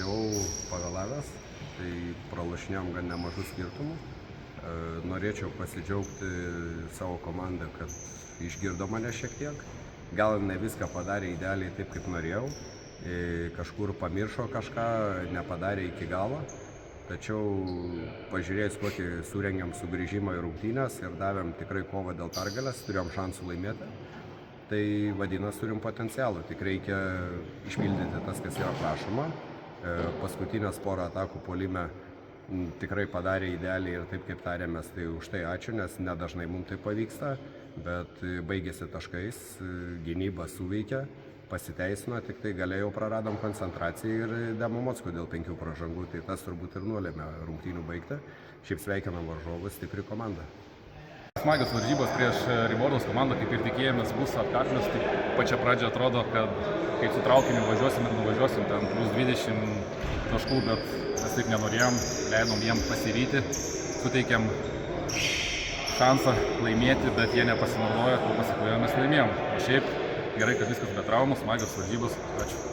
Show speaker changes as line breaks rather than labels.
atvažiavau pavėlavęs, tai pralošinėjom gan nemažų skirtumų. Norėčiau pasidžiaugti savo komandą, kad išgirdo mane šiek tiek. Gal ne viską padarė idealiai taip, kaip norėjau. Kažkur pamiršo kažką, nepadarė iki galo. Tačiau pažiūrėjus, kokį surengėm sugrįžimą į rungtynes ir davėm tikrai kovą dėl pergalės, turėjom šansų laimėti. Tai vadinasi, turim potencialą, tik reikia išpildyti tas, kas yra prašoma. Paskutinės porą atakų puolime tikrai padarė idealiai ir taip, kaip tarėmės, tai už tai ačiū, nes nedažnai mums tai pavyksta, bet baigėsi taškais, gynyba suveikia, pasiteisino, tik tai galėjau praradom koncentraciją ir Demomocko dėl 5 pražangų, tai tas turbūt ir nulėmė rungtynių baigtį. Šiaip sveikinam varžovus, stipri komanda.
Smagios varžybos prieš Ribordos komandą, kaip ir tikėjomės, bus atkaklios, tik pačia pradžia atrodo, kad kaip su traukiniu važiuosim ir nuvažiuosim, ten plus 20 taškų, bet mes taip nenorėjom, leidom jiem pasivyti, suteikėm šansą laimėti, bet jie nepasinaudojo, kol pasikojo mes laimėjom. O šiaip gerai, kad viskas be traumų, smagios varžybos, ačiū.